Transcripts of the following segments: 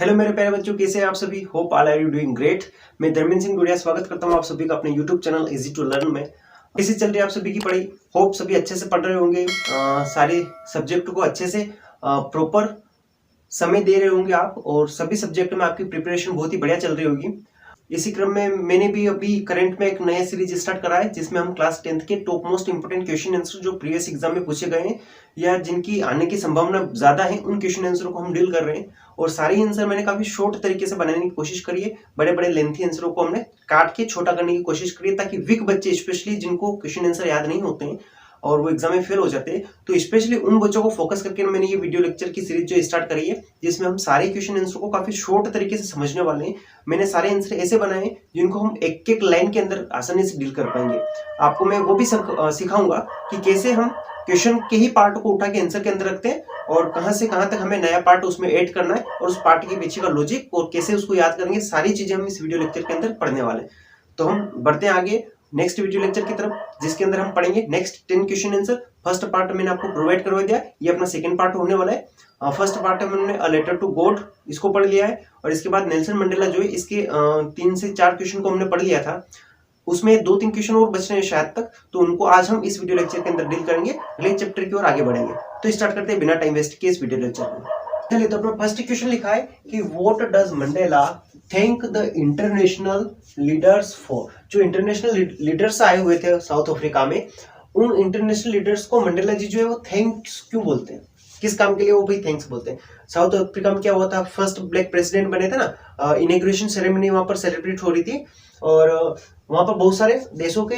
Hello मेरे प्यारे बच्चों, कैसे हैं आप सभी। Hope all are you doing great. मैं धर्मेंद्र सिंह गुड़िया स्वागत करता हूं आप सभी का अपने YouTube channel easy to learn में। कैसी चल रही है आप सभी की पढ़ाई। होप सभी अच्छे से पढ़ रहे होंगे, सारे सब्जेक्ट को अच्छे से प्रॉपर समय दे रहे होंगे आप, और सभी सब्जेक्ट में आपकी प्रिपरेशन बहुत ही बढ़िया चल रही होगी। इसी क्रम में मैंने भी अभी करंट में एक नया सीरीज स्टार्ट करा है, जिसमें हम क्लास 10th के top most important question answer जो प्रीवियस एग्जाम में पूछे गए हैं या जिनकी आने की संभावना ज्यादा है, उन क्वेश्चन आंसरों को हम डील कर रहे हैं। और सारे आंसर मैंने काफी शॉर्ट तरीके से बनाने की कोशिश करी है। बड़े बड़े लेंथी आंसरों को हमने काट के छोटा करने की कोशिश करी है, ताकि वीक बच्चे स्पेशली जिनको क्वेश्चन आंसर याद नहीं होते हैं और वो एग्जाम में फेल हो जाते हैं, तो स्पेशली उन बच्चों को फोकस करके मैंने ये वीडियो लेक्चर की सीरीज जो स्टार्ट करी है, जिसमें हम सारे क्वेश्चन आंसर को काफी शॉर्ट तरीके से समझने वाले हैं। मैंने सारे आंसर ऐसे बनाए जिनको हम एक एक लाइन के अंदर आसानी से डील कर पाएंगे। आपको मैं वो भी सिखाऊंगा कि कैसे हम क्वेश्चन के ही पार्ट को उठा के आंसर के अंदर रखते हैं और कहां से कहां तक हमें नया पार्ट उसमें ऐड करना है और उस पार्ट के पीछे का लॉजिक और कैसे उसको याद करेंगे, सारी चीजें हम इस वीडियो लेक्चर के अंदर पढ़ने वाले हैं। तो हम बढ़ते हैं आगे नेक्स्ट वीडियो लेक्चर की तरफ, जिसके अंदर हम पढ़ेंगे next 10 question answer. First part मैंने आपको प्रोवाइड करवा दिया, ये अपना सेकंड पार्ट होने वाला है। फर्स्ट पार्ट में हमने अ लेटर टू गॉड इसको पढ़ लिया है, और इसके बाद नेल्सन मंडेला जो है इसके 3 से 4 क्वेश्चन को हमने पढ़ लिया था। उसमें 2-3 क्वेश्चन और बच रहे हैं शायद तक, तो उनको आज हम इस वीडियो लेक्चर के अंदर डील करेंगे। अगले चैप्टर की ओर आगे बढ़ेंगे। तो स्टार्ट करते हैं बिना टाइम वेस्ट के इस वीडियो लेक्चर को। चलिए, तो अपना फर्स्ट क्वेश्चन लिखा है कि what does Mandela thank the international leaders for. जो इंटरनेशनल लीडर्स आए हुए थे साउथ अफ्रीका में, उन इंटरनेशनल लीडर्स को मंडेला जी जो है वो थैंक्स क्यों बोलते हैं, किस काम के लिए वो भी थैंक्स बोलते हैं। साउथ अफ्रीका में क्या हुआ था, फर्स्ट ब्लैक प्रेसिडेंट बने थे ना, इनॉग्रेशन सेरेमनी वहां पर सेलिब्रेट हो रही थी, और वहां पर बहुत सारे देशों के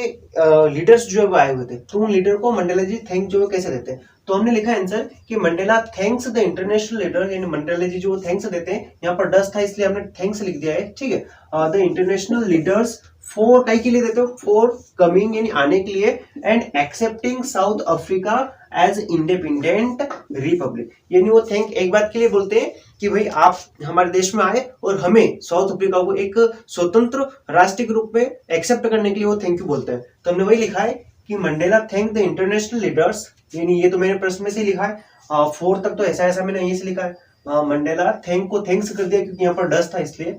लीडर्स जो है वो आए हुए थे। तो उन लीडर को मंडेला जी थैंक जो है कैसे देते हैं, तो हमने लिखा आंसर कि Mandela thanks the international leader, यानी मंडेला जी जो थैंक्स देते हैं, यहाँ पर डस था इसलिए हमने थैंक्स लिख दिया है, ठीक है। द इंटरनेशनल लीडर्स फॉर कई के लिए देते हो, फॉर कमिंग यानी आने के लिए, and excepting South Africa as independent republic. यानी वो थैंक एक बात के लिए बोलते हैं कि भाई आप हमारे देश में आए और हमें साउथ अफ्रीका को एक स्वतंत्र राष्ट्र के रूप में एक्सेप्ट करने के लिए वो थैंक यू बोलते हैं। तो हमने वही लिखा है कि Mandela thank the international leaders, यानी ये तो मैंने प्रश्न में से लिखा है, 4 तक तो ऐसा ऐसा मैंने यहीं से लिखा है। मंडेला थैंक को थैंक्स कर दिया क्योंकि यहाँ पर डस था इसलिए,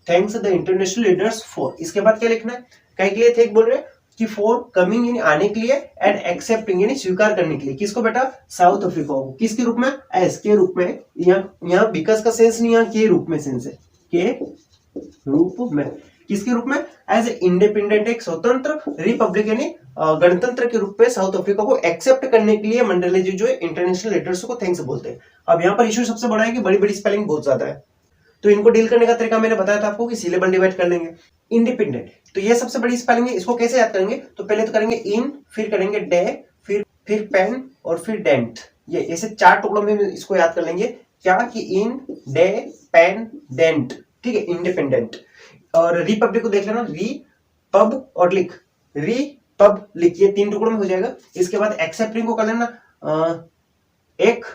thanks the international leaders for. इसके बाद क्या लिखना है, कई के लिए थैंक बोल रहे हैं कि फॉर कमिंग यानी आने के लिए, एंड एक्सेप्टिंग यानी स्वीकार करने के लिए, किसको बेटा, साउथ अफ्रीका को। किसके रूप में, एस के रूप में। यहाँ बिकॉज का सेंस नहीं, यहाँ के रूप में सेंस है, के रूप में। किसके रूप में, एज इंडिपेंडेंट, एक स्वतंत्र रिपब्लिक यानी गणतंत्र के रूप में साउथ अफ्रीका को एक्सेप्ट करने के लिए मंडेला जी जो है इंटरनेशनल लीडर्स को थैंक्स बोलते हैं। अब यहाँ पर इशू सबसे बड़ा है कि बड़ी बड़ी स्पेलिंग बहुत ज्यादा है, तो इनको डील करने का तरीका मैंने बताया था आपको कि सिलेबल डिवाइड कर लेंगे। इंडिपेंडेंट, तो ये सबसे बड़ी स्पेलिंग है, इसको कैसे याद करेंगे, तो पहले तो करेंगे इन, फिर करेंगे डे, फिर पेन और फिर डेंट। ये ऐसे 4 टुकड़ों में इसको याद कर लेंगे, क्या कि इन, डे, पेन, डेंट, ठीक है, इंडिपेंडेंट। और रिपब्लिक को देख लेना, री पब और लिक, री पब लिक, ये 3 टुकड़ों में हो जाएगा। इसके बाद एक्सेप्टिंग को कर लेना एक,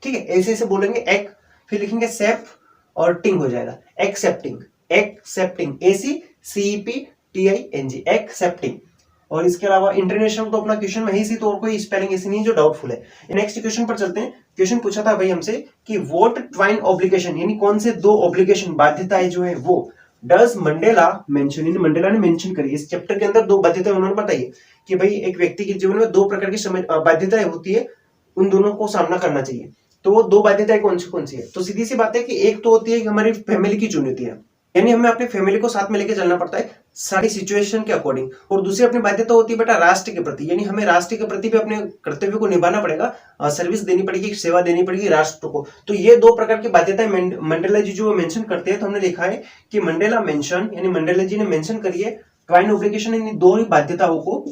ठीक है, ऐसे ऐसे बोलेंगे एक, फिर लिखेंगे सेप और टिंग हो जाएगा, एक्सेप्टिंग, एक्सेप्टिंग, ACCEPTING, एक्सेप्टिंग। और इसके अलावा इंटरनेशनल तो अपना क्वेश्चन में ही सी, तो और कोई स्पेलिंग ऐसी नहीं जो डाउटफुल है। नेक्स्ट क्वेश्चन पर चलते हैं। क्वेश्चन पूछा था भाई हमसे कि व्हाट ट्वाइन ऑब्लिगेशन, यानी कौन से 2 ऑब्लिगेशन बाध्यताएं जो है वो डज मंडेला मेंशन, यानी मंडेला ने मेंशन करी। इस चैप्टर के अंदर 2 बाध्यताएं उन्होंने बताई कि भाई एक व्यक्ति के जीवन में 2 प्रकार की बाध्यताएं होती है, उन दोनों को सामना करना चाहिए। तो वो 2 बाध्यताएं कौन सी है, तो सीधी सी बात है कि एक तो होती है कि हमारी फैमिली की चुनौती है, यानी हमें अपनी फैमिली को साथ में लेके चलना पड़ता है सारी सिचुएशन के अकॉर्डिंग। और दूसरी अपनी बाध्यता होती है बेटा राष्ट्र के प्रति, यानी हमें राष्ट्र के प्रति भी अपने कर्तव्य को निभाना पड़ेगा, सर्विस देनी पड़ेगी, सेवा देनी पड़ेगी राष्ट्र को। तो ये 2 प्रकार की बाध्यताएं मंडेला जी जो मेंशन करते हैं। तो हमने लिखा है कि मंडेला मेंशन, यानी मंडेला जी ने मेंशन करी है ट्वाइन ऑब्लिगेशन, यानी 2 बाध्यताओं को।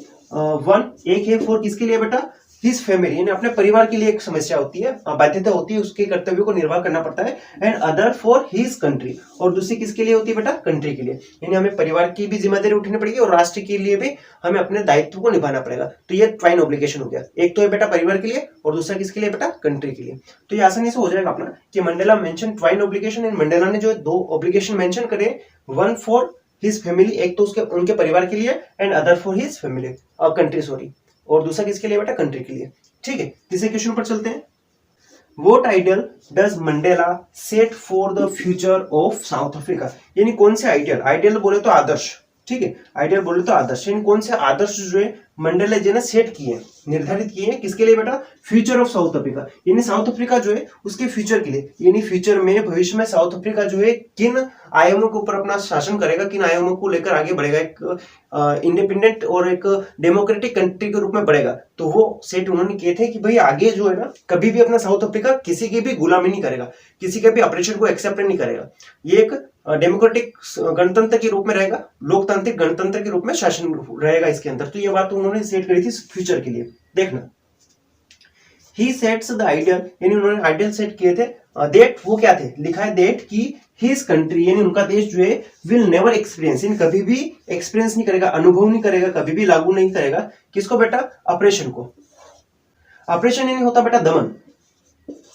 1 एक है फॉर किसके लिए बेटा, हिज फैमिली, यानी अपने परिवार के लिए एक समस्या होती है, बाध्यता होती है, उसके कर्तव्य को निर्वाह करना पड़ता है। And other for his country, और दूसरी किसके लिए होती है बेटा, कंट्री के लिए, यानी हमें परिवार की भी जिम्मेदारी उठानी पड़ेगी और राष्ट्र के लिए भी हमें अपने दायित्व को निभाना पड़ेगा। तो ये ट्वाइन ऑब्लिगेशन हो गया, एक तो है बेटा परिवार के लिए और दूसरा किसके लिए बेटा, कंट्री के लिए। तो ये आसानी से हो जाएगा अपना कि Mandela mention twine obligation, and Mandela ने जो 2 ऑब्लिगेशन मेंशन करे, 1 फॉर हिज फैमिली, एक तो उसके उनके परिवार के लिए, and other for his family country, sorry, और दूसरा किसके लिए बेटा, कंट्री के लिए, ठीक है। तीसरे क्वेश्चन पर चलते हैं। What ideal does Mandela set for the future of south Africa, यानी कौन से आइडियल, आइडियल बोले तो आदर्श, ठीक है, आइडियल बोले तो आदर्श, यानी कौन से आदर्श जो है मंडेला जी ने सेट किए, निर्धारित किए हैं, किसके लिए बेटा, फ्यूचर ऑफ साउथ अफ्रीका, यानी साउथ अफ्रीका जो है उसके फ्यूचर के लिए, यानी फ्यूचर में, भविष्य में साउथ अफ्रीका जो है किन आयामों के ऊपर अपना शासन करेगा, किन आयामों को लेकर आगे बढ़ेगा, एक इंडिपेंडेंट और एक डेमोक्रेटिक कंट्री के रूप में बढ़ेगा। तो वो सेट उन्होंने किए थे कि भाई आगे जो है ना, कभी भी अपना साउथ अफ्रीका किसी की भी गुलामी नहीं करेगा, किसी के भी ऑपरेशन को एक्सेप्ट नहीं करेगा, ये एक डेमोक्रेटिक गणतंत्र के रूप में रहेगा, लोकतांत्रिक गणतंत्र के रूप में शासन रहेगा इसके अंदर। तो ये बात उन्होंने सेट करी थी फ्यूचर के लिए। देखना, ही सेट्स द आइडियल, यानी उन्होंने आइडियल सेट किए थे, देट वो क्या थे, लिखा है देट की हिज कंट्री, यानी उनका देश जो है विल नेवर एक्सपीरियंस, यानी कभी भी एक्सपीरियंस नहीं करेगा, अनुभव नहीं करेगा, कभी भी लागू नहीं करेगा, किसको बेटा, ऑपरेशन को। ऑपरेशन यानी होता बेटा दमन,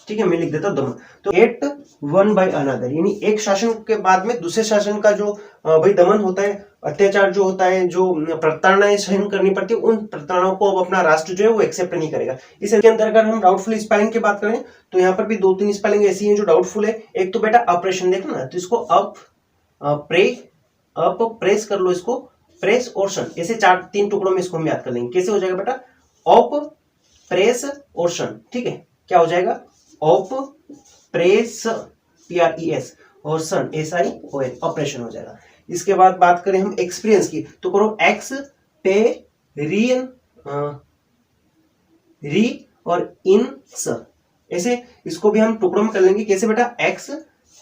ठीक है, मैं लिख देता हूं दमन। तो एट वन बाय अनदर, यानी एक शासन के बाद में दूसरे शासन का जो भाई दमन होता है, अत्याचार जो होता है, जो प्रताड़नाएं सहन करनी पड़ती है, उन प्रताड़नाओं को अब अपना राष्ट्र जो है वो एक्सेप्ट नहीं करेगा। इसके अंदर अगर हम डाउटफुल स्पेलिंग की बात करें तो यहाँ पर भी 2-3 स्पेलिंग ऐसी हैं जो डाउटफुल है। एक तो बेटा ऑपरेशन देखना है, तो इसको अप प्रेस कर लो, इसको प्रेस और सन, ऐसे 3 टुकड़ों में इसको हम याद कर लेंगे। कैसे हो जाएगा बेटा, ऑप प्रेस और सन, ठीक है, क्या हो जाएगा, ऑप प्रेस PRES और सन SION, ऑपरेशन हो जाएगा। इसके बाद बात करें हम एक्सपीरियंस की, तो करो एक्स पे रियन री और इन स, ऐसे इसको भी हम टुकड़ों में कर लेंगे। कैसे बेटा, एक्स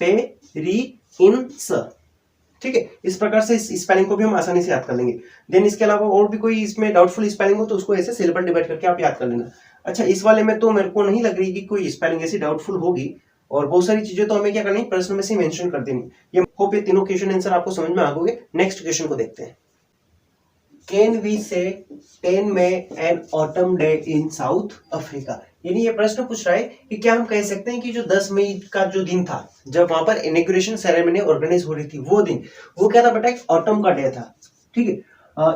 पे री इन स, ठीक है, इस प्रकार से इस स्पेलिंग को भी हम आसानी से याद कर लेंगे। देन इसके अलावा और भी कोई इसमें डाउटफुल स्पेलिंग हो तो उसको ऐसे सिलेबल डिवाइड करके आप याद कर लेना। अच्छा, इस वाले में तो मेरे को नहीं लग रही कि कोई स्पेलिंग ऐसी डाउटफुल होगी, और बहुत सारी चीजें तो हमें क्या करनी, प्रश्न में से मेंशन कर देनी। ये होप ये तीनों क्वेश्चन आंसर आपको समझ में आ गए। नेक्स्ट क्वेश्चन को देखते हैं। Can we say 10 May an autumn day in South Africa, यानी ये प्रश्न पूछ रहा है कि क्या हम कह सकते हैं कि जो 10 मई का जो दिन था, जब वहां पर इनॉग्रेशन सेरेमनी ऑर्गेनाइज हो रही थी, वो दिन वो क्या था बेटा, एक ऑटम का डे था, ठीक है,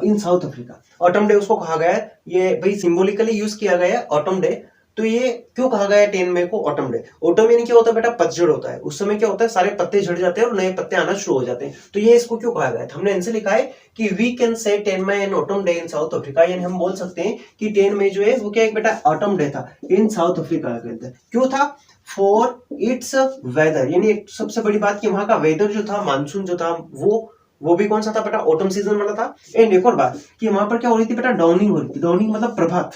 इन साउथ अफ्रीका। ऑटम डे उसको कहा गया है, ये भाई सिंबॉलिकली यूज किया गया है ऑटम डे। तो ये क्यों कहा गया है 10 मई को ऑटम डे? ऑटम यानी क्या होता है बेटा, पतझड़ होता है, उस समय क्या होता है, सारे पत्ते झड़ जाते हैं और नए पत्ते आना शुरू हो जाते हैं। तो ये इसको क्यों कहा गया है, हमने आंसर लिखा है कि we can say 10 May an autumn day in South Africa, यानी हम बोल सकते हैं कि 10 मई जो है वो क्या एक बेटा ऑटम डे था इन साउथ अफ्रीका के अंदर। क्यों था, फॉर इट्स वेदर, यानी एक सबसे बड़ी बात कि वहां का वेदर जो था, मानसून जो था, वो भी कौन सा था बेटा, ऑटम सीजन वाला था। एंड एक और बात कि वहां पर क्या हो रही थी बेटा, डाउनिंग हो रही थी। डाउनिंग मतलब प्रभात,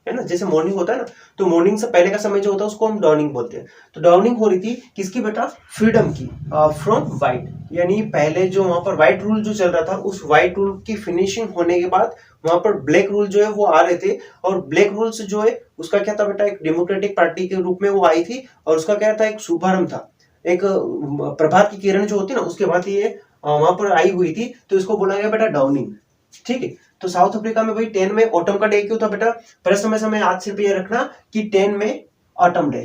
है ना, जैसे मॉर्निंग होता है ना, तो मॉर्निंग से पहले का समय जो होता है उसको हम डाउनिंग बोलते हैं। तो डाउनिंग हो रही थी किसकी बेटा, फ्रीडम की, फ्रॉम व्हाइट, यानी पहले जो वहां पर व्हाइट रूल जो चल रहा था, उस व्हाइट रूल की फिनिशिंग होने के बाद वहां पर ब्लैक रूल जो है वो आ रहे थे। और ब्लैक रूल से जो है उसका क्या था बेटा, एक डेमोक्रेटिक पार्टी के रूप में वो आई थी, और उसका क्या था, एक शुभारंभ था, एक प्रभात की किरण जो होती है ना, उसके बाद ये वहां पर आई हुई थी। तो इसको बोला गया बेटा डाउनिंग, ठीक है। तो साउथ अफ्रीका में भाई 10 में ऑटम का डे क्यों था बेटा, प्रश्न में समय आज सिर्फ ये रखना कि 10 में ऑटम डे,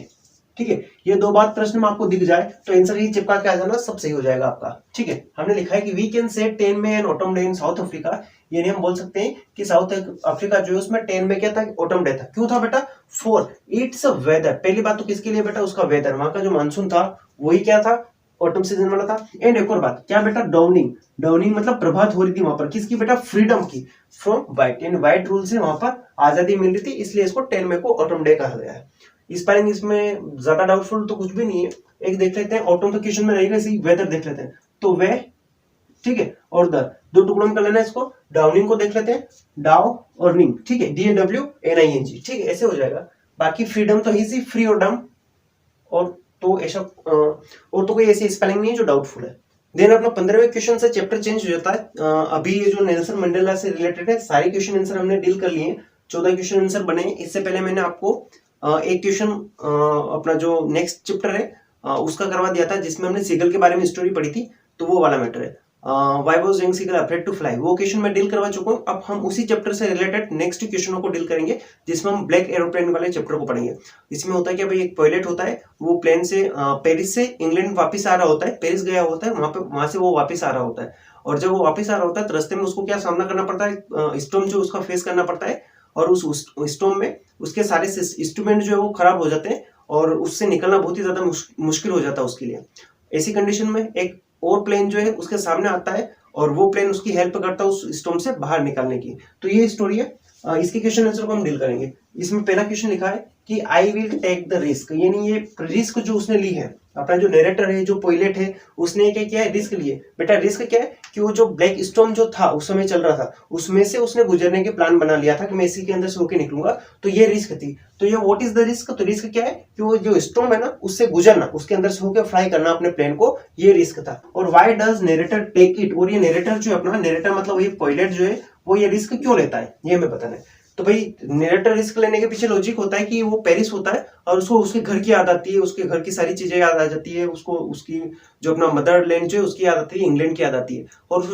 ठीक है। ये दो बात प्रश्न में आपको दिख जाए तो आंसर ही चिपका के आ जाना, सब सही हो जाएगा आपका, ठीक है। हमने लिखा है कि we can say 10 May an autumn day in South Africa, यानी हम बोल सकते हैं कि साउथ अफ्रीका जो है उसमें 10 में क्या था, ऑटम डे था। क्यों था बेटा, फॉर इट्स वेदर, पहली बात तो किसके लिए बेटा, उसका वेदर, वहां का जो मानसून था वही क्या था, ऑटम सीजन वाला था। एंड एक और बात क्या बेटा, डाउनिंग, डाउनिंग मतलब प्रभात हो रही थी वहां पर, किसकी बेटा, फ्रीडम की, फ्रॉम व्हाइट, यानी व्हाइट रूल से वहां पर आजादी मिल रही थी, इसलिए इसको 10 मई को ऑटम डे कहा गया है। स्पेलिंग इसमें ज्यादा डाउटफुल तो कुछ भी नहीं है, एक देख लेते हैं, ऑटम तो क्वेश्चन में रहेगा, इसी वेदर देख लेते हैं, तो वे, ठीक है, और द दो टुकड़ों में कर लेना इसको। डाउनिंग को देख लेते हैं, डाउ और निंग, ठीक है, DAWNING, ठीक है, ऐसे हो जाएगा। बाकी फ्रीडम तो इजी, फ्री और डम, और तो ऐसा और तो कोई ऐसी स्पेलिंग नहीं है जो डाउटफुल है। देन अपना 15वें क्वेश्चन से चैप्टर चेंज हो जाता है। अभी ये जो नेल्सन मंडेला से रिलेटेड है, सारे क्वेश्चन आंसर हमने डील कर लिए, 14 क्वेश्चन आंसर बने। इससे पहले मैंने आपको एक क्वेश्चन अपना जो नेक्स्ट चैप्टर है उसका करवा दिया था, जिसमें हमने सीगल के बारे में स्टोरी पढ़ी थी, तो वो वाला मैटर है, why was young seagull afraid to fly, वो क्वेश्चन मैं डील करवा चुका हूँ। अब हम उसी चैप्टर से रिलेटेड नेक्स्ट क्वेश्चनों को डील करेंगे, जिसमें हम ब्लैक एरोप्लेन वाले चैप्टर को पढ़ेंगे। इसमें होता है कि भाई एक पायलट होता है, वो प्लेन से पेरिस से इंग्लैंड वापस आ रहा होता है, पेरिस गया होता है, वहां से वो वापस आ रहा होता है, और जब वो वापस आ रहा होता है तो रास्ते में उसको क्या सामना करना पड़ता है, स्टॉर्म जो उसका फेस करना पड़ता है, और उस स्टॉर्म में उसके सारे इंस्ट्रूमेंट जो है वो खराब हो जाते हैं, और उससे निकलना बहुत ही ज्यादा मुश्किल हो जाता है उसके लिए। ऐसी कंडीशन में एक और प्लेन जो है उसके सामने आता है और वो प्लेन उसकी हेल्प करता है उस स्टॉर्म से बाहर निकालने की। तो ये स्टोरी है, इसके क्वेश्चन आंसर को हम डील करेंगे। इसमें पहला क्वेश्चन लिखा है कि I will take the risk, यानी ये रिस्क जो उसने ली है, अपना जो नरेटर है, जो पायलट है, उसने क्या किया है, रिस्क लिए। बेटा रिस्क क्या है कि वो जो ब्लैक स्टॉर्म जो था उस समय चल रहा था, उसमें से उसने गुजरने के प्लान बना लिया था कि मैं इसी के अंदर से होके निकलूंगा, तो ये रिस्क थी। तो ये व्हाट इज द रिस्क, तो रिस्क क्या है कि वो जो स्टॉर्म है ना उससे गुजरना, उसके अंदर से होकर फ्लाई करना अपने प्लेन को, ये रिस्क था। और why does narrator take it, और ये नरेटर जो है अपना, नरेटर मतलब ये पायलट जो है वो ये रिस्क क्यों लेता है, ये हमें बताना है। तो भाई नरेटर रिस्क लेने के पीछे लॉजिक होता है कि वो पेरिस होता है और उसको उसके घर की याद आती है, उसके घर की सारी चीजें याद आ जाती है, उसको उसकी जो अपना मदरलैंड जो है उसकी याद आती है, इंग्लैंड की याद आती है, और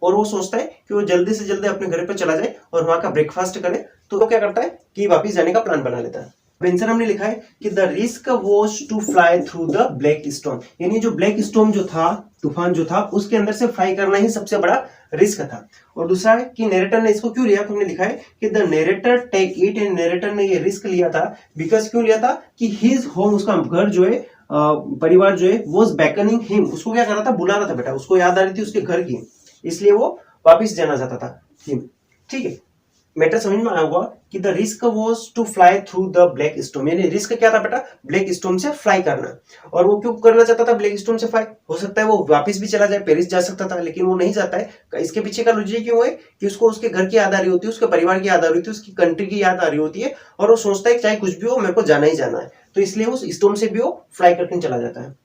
वो सोचता है कि वो जल्दी से जल्दी अपने घर पे चला जाए और वहां का ब्रेकफास्ट करे। तो वो क्या करता है कि वापिस जाने का प्लान बना लेता है। आंसर हमने लिखा है कि the risk was to fly through the black storm, यानी जो ब्लैक स्टॉर्म जो था, तूफान जो था, उसके अंदर से फ्लाई करना ही सबसे बड़ा रिस्क था। और दूसरा है कि नरेटर ने इसको क्यों लिया, तो हमने लिखा है कि the narrator take it, and narrator ने ये रिस्क लिया था बिकॉज, क्यों लिया था कि हिज होम, उसका घर जो है, परिवार जो है, वॉज बैकनिंग हिम, उसको क्या कर रहा था, बुला रहा था बेटा, उसको याद आ रही थी उसके घर की, इसलिए वो वापिस जाना चाहता था हिम। ठीक है, मैटर समझ में आया होगा कि the risk was to fly through the black storm, यानी रिस्क क्या था बेटा, ब्लैक स्टॉर्म से फ्लाई करना। और वो क्यों करना चाहता था ब्लैक स्टॉर्म से फ्लाई, हो सकता है वो वापस भी चला जाए, पेरिस जा सकता था, लेकिन वो नहीं जाता है। इसके पीछे का लॉजिक क्यों है कि उसको उसके घर की याद आ रही होती है, उसके परिवार की याद आ रही होती है, उसकी कंट्री की याद आ रही होती है, और वो सोचता है चाहे कुछ भी हो मेरे को जाना ही जाना है, तो इसलिए उस स्टॉर्म से भी वो फ्लाई करके चला जाता है।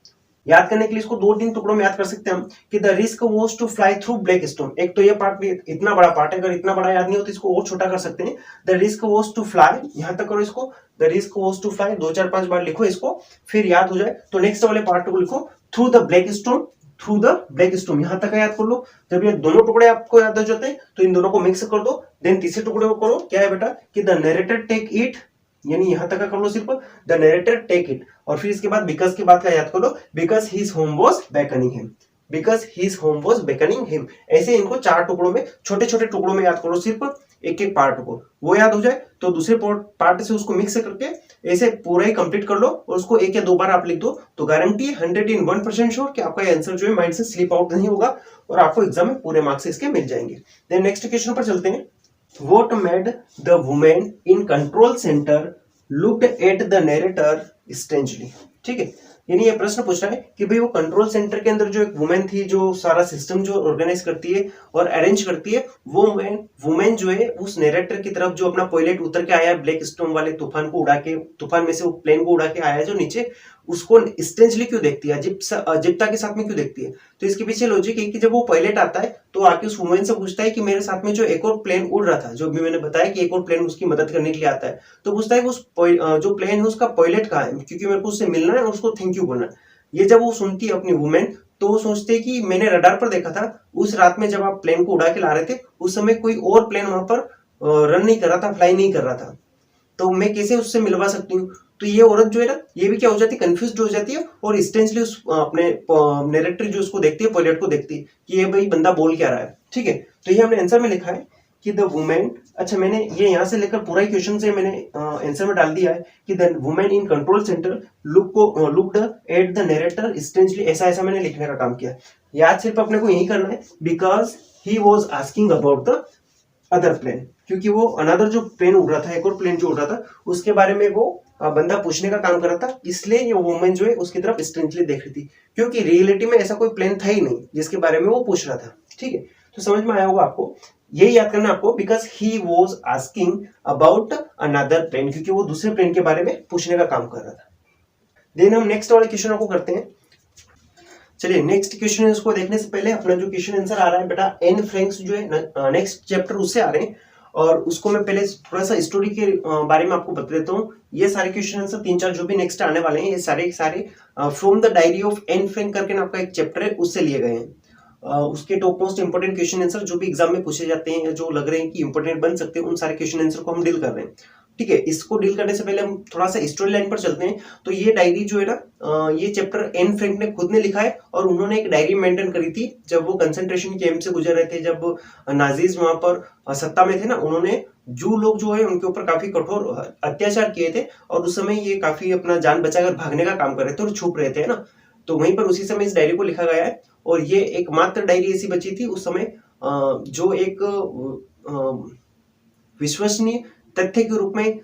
याद करने के लिए इसको 2-3 टुकड़ों में याद कर सकते हैं हम कि the risk was to fly through black storm. एक तो ये पार्ट भी इतना बड़ा पार्ट है, अगर इतना बड़ा याद नहीं हो तो इसको और छोटा कर सकते हैं। The risk was to fly, यहां तक करो इसको, the risk was to fly 2-4-5 बार लिखो इसको, फिर याद हो जाए तो नेक्स्ट वाले पार्ट को लिखो through the black storm, through the black storm, यहां तक याद कर लो। जब ये दोनों टुकड़े आपको याद हो जाते हैं तो इन दोनों को मिक्स कर दो, देन तीसरे टुकड़े को करो, क्या है बेटा कि द नरेटर टेक इट, यानी यहां तक का कर लो सिर्फ, द नरेटर टेक इट, और फिर इसके बाद बिकॉज के बाद का याद कर लो, because his home was beckoning him, because his home was beckoning him. ऐसे इनको 4 टुकड़ों में, छोटे छोटे टुकड़ों में याद करो, सिर्फ एक एक पार्ट को, वो याद हो जाए तो दूसरे पार्ट से उसको मिक्स करके ऐसे पूरा ही कंप्लीट कर लो, और उसको 1 या 2 बार आप लिख दो, तो गारंटी 101% श्योर कि आपका आंसर जो है माइंड से स्लिप आउट नहीं होगा और आपको एग्जाम में पूरे मार्क्स इसके मिल जाएंगे। देन नेक्स्ट क्वेश्चन पर चलते हैं। What made the woman in control center looked at the narrator strangely? ठीक है, यानी ये प्रश्न पूछ रहा है कि भाई वो कंट्रोल सेंटर के अंदर जो एक वुमेन थी जो सारा सिस्टम जो ऑर्गेनाइज करती है और अरेंज करती है, वो वुमेन जो है उस नरेटर की तरफ जो अपना पायलट उतर के आया ब्लैक स्टॉर्म वाले तूफान को उड़ा के, तूफान में से वो प्लेन को उड़ा के आया जो नीचे, उसको स्ट्रेंजली क्यों देखती है, अजीबता के साथ में क्यों देखती है। तो इसके पीछे लॉजिक है कि जब वो पायलट आता है तो आके उस वुमेन से पूछता है कि मेरे साथ में जो एक और प्लेन उड़ रहा था, जो भी मैंने बताया कि एक और प्लेन उसकी मदद करने के लिए आता है, तो पूछता है कि उस जो प्लेन है उसका पायलट कहाँ है, क्योंकि मेरे को उससे मिलना है और उसको थैंक यू बोलना है। ये जब वो सुनती है अपनी वुमेन, तो वो सोचते है कि मैंने रडार पर देखा था उस रात में जब आप प्लेन को उड़ा के ला रहे थे, उस समय कोई और प्लेन वहां पर रन नहीं कर रहा था, फ्लाई नहीं कर रहा था, तो मैं कैसे उससे मिलवा सकती हूँ। तो ये औरत जो है ना, ये भी क्या हो जाती है, कंफ्यूज हो जाती है, और इंस्टेंटली उस अपने नरेटर जो उसको देखती है, पायलट को देखती है कि ये भाई बंदा बोल क्या रहा है। ठीक है, तो ये हमने आंसर में लिखा है कि द वुमेन, अच्छा मैंने ये यहां से लेकर पूरा ही क्वेश्चन से मैंने आंसर में डाल दिया है कि the women in control centre looked at the narrator strangely, ऐसा ऐसा मैंने लिखने का काम किया। याद सिर्फ अपने को यही करना है, because he was asking about the other plane, क्योंकि वो अनदर जो प्लेन उड़ रहा था, एक और प्लेन जो उड़ रहा था, उसके बारे में वो बंदा पूछने का काम कर रहा था, इसलिए ये वुमेन जो है उसकी तरफ स्ट्रेंजली देख रही थी, क्योंकि रियलिटी में ऐसा कोई प्लेन था ही नहीं जिसके बारे में वो पूछ रहा था। ठीक है, तो समझ में आया होगा आपको, यही याद करना आपको, because he was asking about another plane, क्योंकि वो दूसरे प्लेन के बारे में पूछने का काम कर रहा था। देन हम नेक्स्ट वाले क्वेश्चन को करते हैं। चलिए नेक्स्ट क्वेश्चन इसको देखने से पहले अपना जो क्वेश्चन आंसर आ रहा है बेटा, एन फ्रैंक्स जो है नेक्स्ट चैप्टर उससे आ रहे हैं, और उसको मैं पहले थोड़ा सा स्टोरी के बारे में आपको बता देता हूँ। ये सारे क्वेश्चन आंसर 3-4 जो भी नेक्स्ट आने वाले हैं, ये सारे from the diary of Anne Frank करके ना आपका एक चैप्टर है, उससे लिए गए हैं। उसके top most important question answer जो भी एग्जाम में पूछे जाते हैं, जो लग रहे हैं कि इंपोर्टेंट बन सकते हैं, उन सारे क्वेश्चन आंसर को हम डील कर रहे हैं। ठीक है, इसको डील करने से पहले हम थोड़ा सा स्टोरी लाइन पर चलते हैं। तो ये डायरी जो है ना, ये चैप्टर एन फ्रैंक ने खुद ने लिखा है, और उन्होंने एक डायरी मेंटेन करी थी जब वो कंसंट्रेशन कैंप से गुजर रहे थे, जब नाजीज वहां पर सत्ता में थे ना, उन्होंने जो लोग जो है उनके ऊपर काफी कठोर अत्याचार किए थे और उस समय ये काफी अपना जान बचाकर भागने का काम कर रहे थे और छुप रहे थे ना, तो वहीं पर उसी समय इस डायरी को लिखा गया है। और ये एकमात्र डायरी ऐसी बची थी उस समय जो एक विश्वसनीय तथ्य के रूप में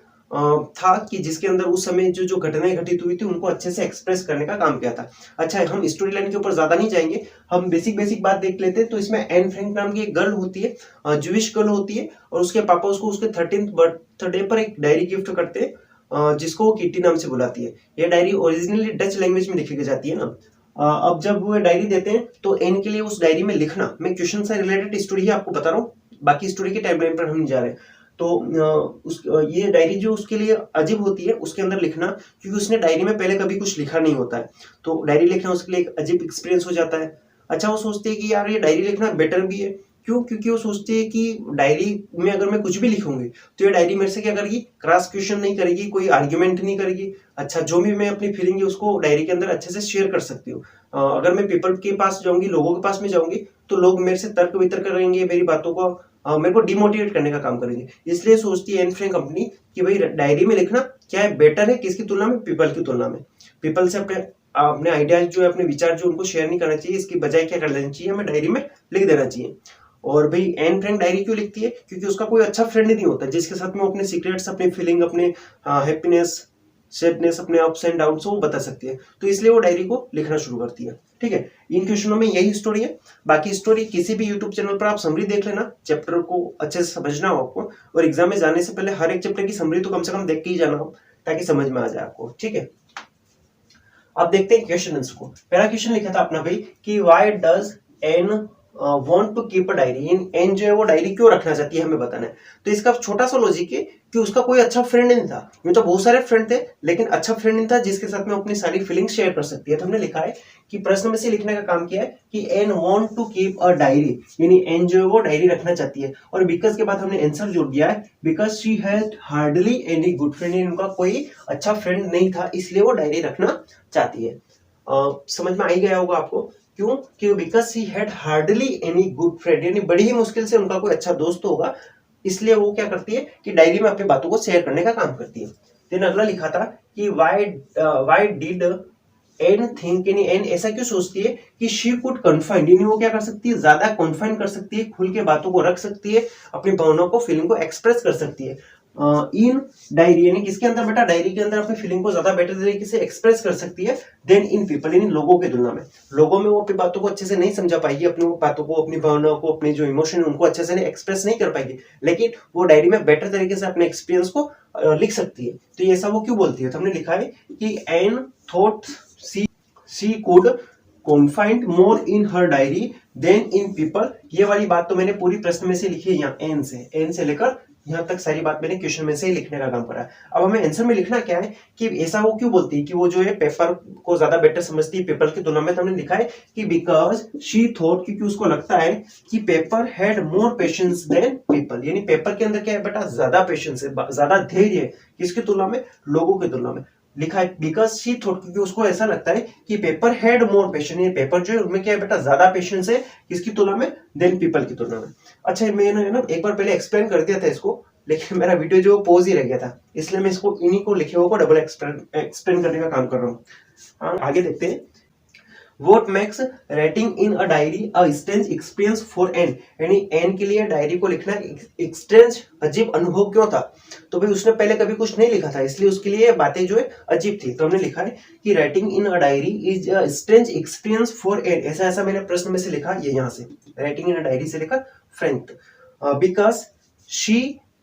था कि जिसके अंदर उस समय जो जो घटनाएं घटित हुई थी उनको अच्छे से एक्सप्रेस करने का काम किया था। अच्छा, हम स्टोरी लाइन के ऊपर ज्यादा नहीं जाएंगे, हम बेसिक बात देख लेते हैं। तो इसमें एन फ्रैंक नाम की एक गर्ल होती है, जूइश गर्ल होती है, और उसके पापा उसको उसके 13th बर्थडे पर एक डायरी गिफ्ट करते हैं जिसको वो किटी नाम से बुलाती है। यह डायरी ओरिजिनली डच लैंग्वेज में लिखी जाती है ना। अब जब वो डायरी देते हैं तो एन के लिए उस डायरी में लिखना, मैं क्वेश्चन से रिलेटेड स्टोरी ही आपको बता रहा हूँ, बाकी स्टोरी के टाइमलाइन पर हम नहीं जा रहे। तो ये डायरी जो उसके लिए अजीब होती है उसके अंदर लिखना, क्योंकि उसने डायरी में पहले कभी कुछ लिखा नहीं होता है, तो डायरी लिखना उसके लिए एक अजीब एक्सपीरियंस हो जाता है। अच्छा, वो सोचती है कि यार ये डायरी लिखना बेटर भी है। क्यों? क्योंकि वो सोचती है कि डायरी में अगर मैं कुछ भी लिखूंगी तो ये डायरी मेरे से क्या करेगी, क्रॉस क्वेश्चन नहीं करेगी, कोई आर्ग्यूमेंट नहीं करेगी। अच्छा, जो भी मैं अपनी फीलिंग है उसको डायरी के अंदर अच्छे से शेयर कर सकती हूँ। अगर मैं पीपल के पास जाऊंगी, लोगों के पास में जाऊंगी, तो लोग मेरे से तर्क वितर्क करेंगे, मेरी बातों को मेरे को डिमोटिवेट करने का काम करेंगे। इसलिए सोचती है एन फ्रैंक कंपनी कि भाई डायरी में लिखना क्या है, बेटर है किसकी तुलना में, पीपल की तुलना में। पीपल से अपने अपने आइडियाज जो है, अपने विचार जो उनको शेयर नहीं करना चाहिए, इसकी बजाय क्या कर लेना चाहिए, हमें डायरी में लिख देना चाहिए। और भाई एन फ्रैंक डायरी क्यों लिखती है? क्योंकि उसका कोई अच्छा फ्रेंड नहीं होता जिसके साथ में वो अपने सीक्रेट्स, अपनी फीलिंग, अपने हैप्पीनेस, सैडनेस, अपने अप्स एंड डाउन्स वो बता सकती है। तो इसलिए वो डायरी को लिखना शुरू करती है। ठीक है, इन क्वेश्चनों में यही स्टोरी है। बाकी स्टोरी किसी भी यूट्यूब चैनल पर आप समरी देख लेना, चैप्टर को अच्छे से समझना हो आपको, और एग्जाम में जाने से पहले हर एक चैप्टर की समरी तो कम से कम देख के ही जाना हो ताकि समझ में आ जाए आपको। ठीक है, अब देखते हैं क्वेश्चन आंसर को। पहला क्वेश्चन लिखा था अपना भाई कि why does Anne want to keep a diary, Anne जो है वो डायरी क्यों रखना चाहती है, हमें बताना है। तो इसका छोटा सा लॉजिक है कि उसका कोई अच्छा फ्रेंड नहीं था। ये तो बहुत सारे फ्रेंड थे लेकिन अच्छा फ्रेंड नहीं था जिसके साथ में अपनी सारी फीलिंग्स शेयर कर सकती है। तो हमने लिखा है कि प्रश्न में से लिखने का काम किया है कि Anne want to keep a diary, यानी एन जो है वो डायरी रखना चाहती है, और बिकॉज के बाद हमने आंसर जोड़ दिया है because she had hardly any good friend, उनका कोई अच्छा फ्रेंड नहीं था इसलिए वो डायरी रखना चाहती है। समझ में आ ही गया होगा आपको क्यों? क्यों? Because she had hardly any good friend, यानी बड़ी ही मुश्किल से उनका कोई अच्छा दोस्त होगा, इसलिए वो क्या करती है कि डायरी में अपनी बातों को शेयर करने का काम करती है। देन अगला लिखा था कि व्हाई डिड एन थिंक, यानी एन ऐसा क्यों सोचती है कि शी कुड कन्फाइन, यानी वो क्या कर सकती है, ज्यादा कन्फाइन कर सकती है, खुल के बातों को रख सकती है, अपनी भावनाओं को, फीलिंग को एक्सप्रेस कर सकती है इन डायरी, यानी किसके अंदर बेटा, डायरी के अंदर अपनी फीलिंग को ज्यादा बेटर तरीके से एक्सप्रेस कर सकती है देन इन पीपल, यानी लोगों की तुलना में। लोगों में वो अपनी बातों को अच्छे से नहीं समझा पाएगी, अपनी बातों को, अपनी भावनाओं को, अपने जो इमोशन है उनको अच्छे से एक्सप्रेस नहीं कर पाएगी, लेकिन वो डायरी में बेटर तरीके से अपने एक्सपीरियंस को लिख सकती है। तो ये ऐसा वो क्यों बोलती है? तो हमने लिखा है कि Anne thought she could confide more in her diary than in people. ये वाली बात तो मैंने पूरी प्रश्न में से लिखी है, यहाँ एन से लेकर यहाँ तक सारी बात मैंने क्वेश्चन में से ही लिखने का काम करा है। अब हमें आंसर में लिखना क्या है कि ऐसा वो क्यों बोलती है कि वो जो है पेपर को ज्यादा बेटर समझती है पेपर की तुलना में। तो हमने लिखा है कि बिकॉज शी थॉट, क्योंकि उसको लगता है कि paper had more patience than people, यानी पेपर के अंदर क्या है बेटा, ज्यादा पेशेंस है, ज्यादा धैर्य है, किसकी तुलना में, लोगों की तुलना में। लिखा है बिकॉज शी थॉट, क्योंकि उसको ऐसा लगता है कि पेपर हैड मोर पेशेंस, ये पेपर जो है उनमें क्या है बेटा, ज्यादा पेशेंस है, किसकी तुलना में, देन पीपल की तुलना में। अच्छा, मैंने ना एक बार पहले एक्सप्लेन कर दिया था इसको, लेकिन मेरा वीडियो जो पॉज ही रह गया था, इसलिए मैं इसको इन्हीं को लिखे हुए को डबल एक्सप्लेन करने का काम कर रहा हूँ। आगे देखते हैं। What makes writing in a diary a strange experience for N, यानी एन के लिए डायरी को लिखना एक स्ट्रेंज, अजीब अनुभव क्यों था? तो भाई उसने पहले कभी कुछ नहीं लिखा था, इसलिए उसके लिए बातें जो है अजीब थी। तो हमने लिखा है कि writing in a diary is a strange experience for Anne, ऐसा मैंने प्रश्न में से लिखा, ये यहाँ से राइटिंग इन अ डायरी से लेकर Frank, because she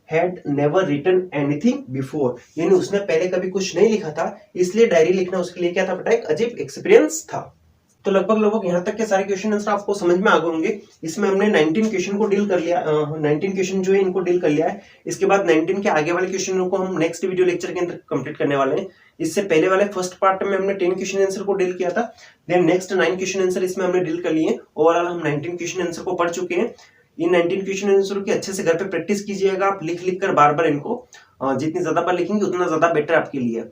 had never written anything before, यानी उसने पहले कभी कुछ नहीं लिखा था, इसलिए डायरी लिखना उसके लिए क्या था बेटा, एक अजीब एक्सपीरियंस था। तो लगभग यहाँ तक के सारे क्वेश्चन आंसर आपको समझ में आ गए होंगे। इसमें हमने 19 क्वेश्चन को डील कर लिया, 19 क्वेश्चन जो है इनको डील कर लिया है। इसके बाद 19 के आगे वाले क्वेश्चनों को हम नेक्स्ट वीडियो लेक्चर के अंदर कंप्लीट करने वाले हैं। इससे पहले वाले फर्स्ट पार्ट में हमने 10 क्वेश्चन आंसर को डील किया था, देन नेक्स्ट 9 क्वेश्चन आंसर इसमें हमने डील कर लिए। ओवरऑल हम 19 क्वेश्चन आंसर को पढ़ चुके हैं। इन 19 क्वेश्चन आंसर की अच्छे से घर पे प्रैक्टिस कीजिएगा, आप लिख कर बार बार इनको, जितनी ज्यादा बार लिखेंगे उतना ज्यादा बेटर आपके लिए।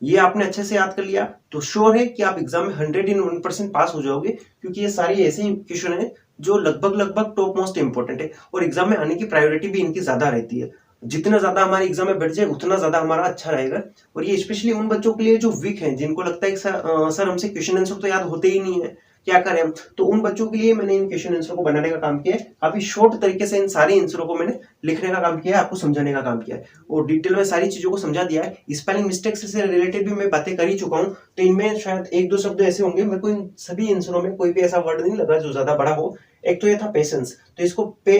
ये आपने अच्छे से याद कर लिया तो श्योर है कि आप एग्जाम में 101% पास हो जाओगे, क्योंकि ये सारी ऐसे क्वेश्चन है जो लगभग टॉप मोस्ट इंपोर्टेंट है और एग्जाम में आने की प्रायोरिटी भी इनकी ज्यादा रहती है। जितना ज्यादा हमारे एग्जाम में बैठ जाए उतना ज्यादा हमारा अच्छा रहेगा। और ये स्पेशली उन बच्चों के लिए जो वीक हैं, जिनको लगता है कि सर हमसे क्वेश्चन आंसर तो याद होते ही नहीं है, क्या करें हम। तो उन बच्चों के लिए मैंने इन क्वेश्चन आंसर को बनाने का काम किया है। काफी शॉर्ट तरीके से इन सारे आंसरों को मैंने लिखने का काम किया है, आपको समझाने का काम किया है और डिटेल में सारी चीजों को समझा दिया है। स्पेलिंग मिस्टेक्स से रिलेटेड भी मैं बातें कर ही चुका हूँ, तो इनमें शायद एक दो शब्द ऐसे होंगे, मेरे को इन सभी आंसरों में कोई भी ऐसा वर्ड नहीं लगा जो ज्यादा बड़ा हो। एक तो ये था पेशेंस, तो इसको पे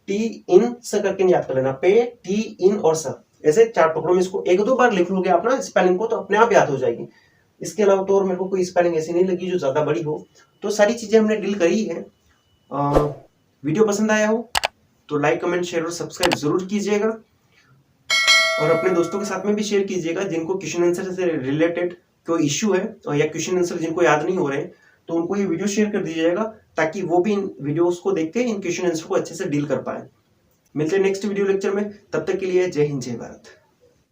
टी इन स करके याद कर लेना, पे टी इन और स, ऐसे 4 टुकड़ों में इसको 1-2 बार लिख लोगे आप ना स्पेलिंग को, तो अपने आप याद हो जाएगी। इसके अलावा तो और मेरे को कोई स्पेलिंग ऐसी नहीं लगी जो ज्यादा बड़ी हो। तो सारी चीजें हमने डील करी है। वीडियो पसंद आया हो तो लाइक कमेंट शेयर और सब्सक्राइब जरूर कीजिएगा और अपने दोस्तों के साथ में भी शेयर कीजिएगा जिनको क्वेश्चन आंसर से रिलेटेड कोई इश्यू है और या क्वेश्चन आंसर जिनको याद नहीं हो रहे हैं, तो उनको ये वीडियो शेयर कर दीजिएगा ताकि वो भी इन वीडियोस को देख के इन क्वेश्चन आंसर को अच्छे से डील कर पाए। मिलते हैं नेक्स्ट वीडियो लेक्चर में, तब तक के लिए जय हिंद जय भारत।